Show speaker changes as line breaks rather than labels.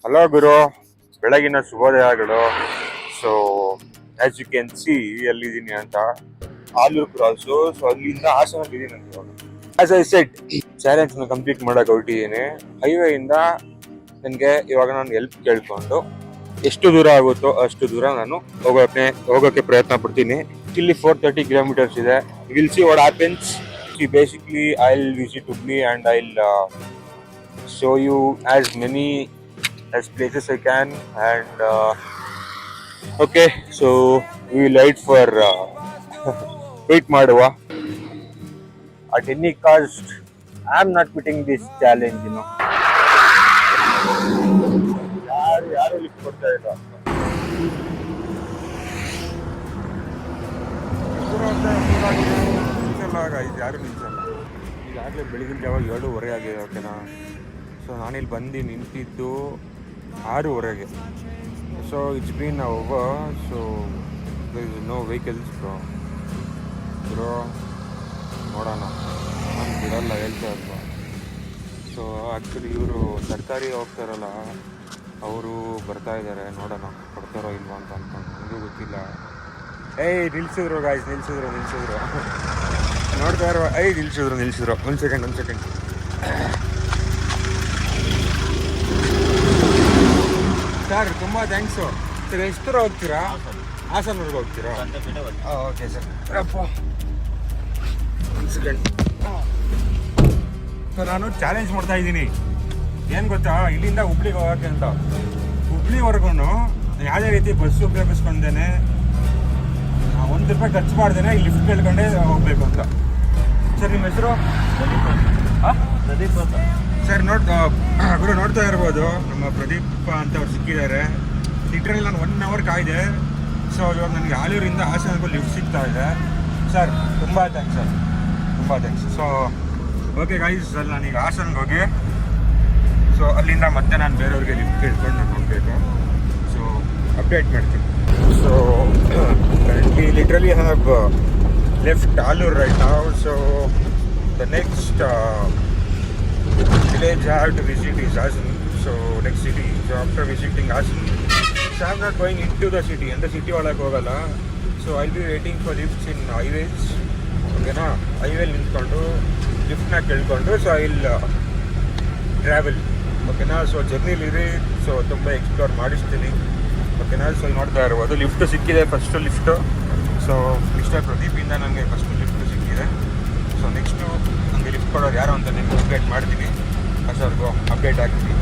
Hello ಗುರು, ಬೆಳಗಿನ ಶುಭೋದಯಗಳು. So as you can see ಎಲ್ಲಿದ್ದೀನಿ ಅಂತ, ಆಲೂರು ಕ್ರಾಸು. ಸೊ ಅಲ್ಲಿಂದ ಹಾಸನಕ್ಕೆ ಇದೀನಿ ಅಂತ ಇವಾಗ. As I set, challenge complete ಮಾಡಕ್ಕೆ ಹೊರಟಿದ್ದೀನಿ. ಹೈವೇ ಇಂದ ನನಗೆ ಇವಾಗ ನಾನು ಹೆಲ್ಪ್ ಕೇಳ್ಕೊಂಡು ಎಷ್ಟು ದೂರ ಆಗುತ್ತೋ ಅಷ್ಟು ದೂರ ನಾನು ಹೋಗೋಕ್ಕೆ ಪ್ರಯತ್ನ ಪಡ್ತೀನಿ. ಇಲ್ಲಿ 430 kilometers ಇದೆ. Will see what happens. Basically I'll visit Hubli and I'll show you as many as places I can, and okay, so we will wait ಮಾಡುವ. At any cost I am not quitting this challenge, you know. ಯಾರು lift ಕೊಡ್ತಾ ಇಲ್ಲ. ಯಾರು ನಿಲ್ಸಲ್ಲ. ಈಗಾಗಲೇ ಬೆಳಗಿನ ಜಾವ 7:30 ಆಗಿದೆ, ಓಕೆನಾ. ಸೊ ನಾನಿಲ್ಲಿ ಬಂದು ನಿಂತಿದ್ದು 6:30. So it's been over. So there is no vehicles bro. ನೋಡೋಣ, ನಾನು ಬಿಡಲ್ಲ ಹೇಳ್ತಾ ಇಲ್ವಾ. ಸೊ ಆ್ಯಕ್ಚುಲಿ ಇವರು ಸರ್ಕಾರಿ ಹೋಗ್ತಾರಲ್ಲ, ಅವರು ಬರ್ತಾ ಇದ್ದಾರೆ. ನೋಡೋಣ ಕೊಡ್ತಾರೋ ಇಲ್ವಾ ಅಂತ ಅಂದ್ಕೊಂಡು, ನನಗೂ ಗೊತ್ತಿಲ್ಲ. ನಿಲ್ಸಿದ್ರು ಗಾಯ್ಸ್, ನಿಲ್ಸಿದ್ರು ನೋಡ್ತಾ ಇರುವ. ನಿಲ್ಸಿದ್ರು. ಒಂದು ಸೆಕೆಂಡ್. ಸರ್ ತುಂಬ ಥ್ಯಾಂಕ್ಸು. ಸರ್ ಎಷ್ಟು ದೂರ ಹೋಗ್ತೀರಾ? ಹಾಸನವರೆಗೆ ಹೋಗ್ತೀರಾ? Okay sir. ಅಪ್ಪ ಒಂದು ಸೆಕೆಂಡ್. ಸೊ ನಾನು ಚಾಲೆಂಜ್ ಮಾಡ್ತಾ ಇದ್ದೀನಿ. ಏನು ಗೊತ್ತಾ, ಇಲ್ಲಿಂದ ಹುಬ್ಳಿಗೆ ಹೋಗೋಕ್ಕೆ ಅಂತ. ಹುಬ್ಳಿವರೆಗೂ ಯಾವುದೇ ರೀತಿ ಬಸ್ಸು ಉಪಯೋಗಿಸ್ಕೊಂಡೇನೆ, ₹1 ಖರ್ಚು ಮಾಡ್ದೇನೆ ಈ ಲಿಫ್ಟ್ ಕೇಳ್ಕೊಂಡೇ ಹೋಗ್ಬೇಕು ಅಂತ. ಸರ್ ನಿಮ್ಮ ಹೆಸರು?
ಪ್ರದೀಪ್ ಅಂತ
ಸರ್. ಗುರು ನೋಡ್ತಾ ಇರ್ಬೋದು, ನಮ್ಮ ಪ್ರದೀಪ್ ಅಂತ ಅವ್ರು ಸಿಕ್ಕಿದ್ದಾರೆ. ಲಿಟ್ರಲ್ಲಿ ನಾನು 1 hour ಕಾಯ್ದೆ. ಸೊ ಇವಾಗ ನನಗೆ ಆಲೂರಿಂದ ಹಾಸನಕ್ಕೂ ಲಿಫ್ಟ್ ಸಿಗ್ತಾ ಇದೆ. ಸರ್ ತುಂಬ ಥ್ಯಾಂಕ್ಸ್. ಸೊ ಓಕೆ ಗೈಸ್, ಅಲ್ಲಿ ನಾನೀಗ ಹಾಸನ್ಗೆ ಹೋಗಿ, ಸೊ ಅಲ್ಲಿಂದ ಮತ್ತೆ ನಾನು ಬೇರೆಯವ್ರಿಗೆ ಲಿಫ್ಟ್ ಕೇಳ್ಕೊಂಡು ನಾನು ಹೋಗಬೇಕು. ಸೊ ಅಪ್ಡೇಟ್ ಮಾಡ್ತೀನಿ. So currently literally I have left Alur right now. So the next village I have to visit is Hasan. So next city. So after visiting Hasan, so I'm not going into the city. And the city ಒಳಗೆ ಹೋಗಲ್ಲ. So I'll be waiting for lifts in highways. ಓಕೆನಾ, ಹೈವೇಲಿ ನಿಂತ್ಕೊಂಡು ಲಿಫ್ಟ್ನ ಕೇಳ್ಕೊಂಡು so I'll travel. ಓಕೆನಾ. So ಜರ್ನಿಲಿರಿ. So ತುಂಬ explore ಮಾಡಿಸ್ತೀನಿ. ಓಕೆನಾ. So ನೋಡ್ತಾ ಇರ್ಬೋದು, ಲಿಫ್ಟು ಸಿಕ್ಕಿದೆ, ಫಸ್ಟು ಲಿಫ್ಟು. ಸೊ ಮಿಸ್ಟರ್ ಪ್ರದೀಪಿಂದ ನನಗೆ ಫಸ್ಟು ಲಿಫ್ಟು ಸಿಕ್ಕಿದೆ. ಸೊ ನೆಕ್ಸ್ಟು ನನಗೆ ಲಿಫ್ಟ್ ಕೊಡೋರು ಯಾರು ಅಂತ ನಿಮ್ಗೆ ಅಪ್ಡೇಟ್ ಮಾಡ್ತೀನಿ. ಸರ್ಗೂ ಅಪ್ಡೇಟ್ ಆಗ್ತೀನಿ.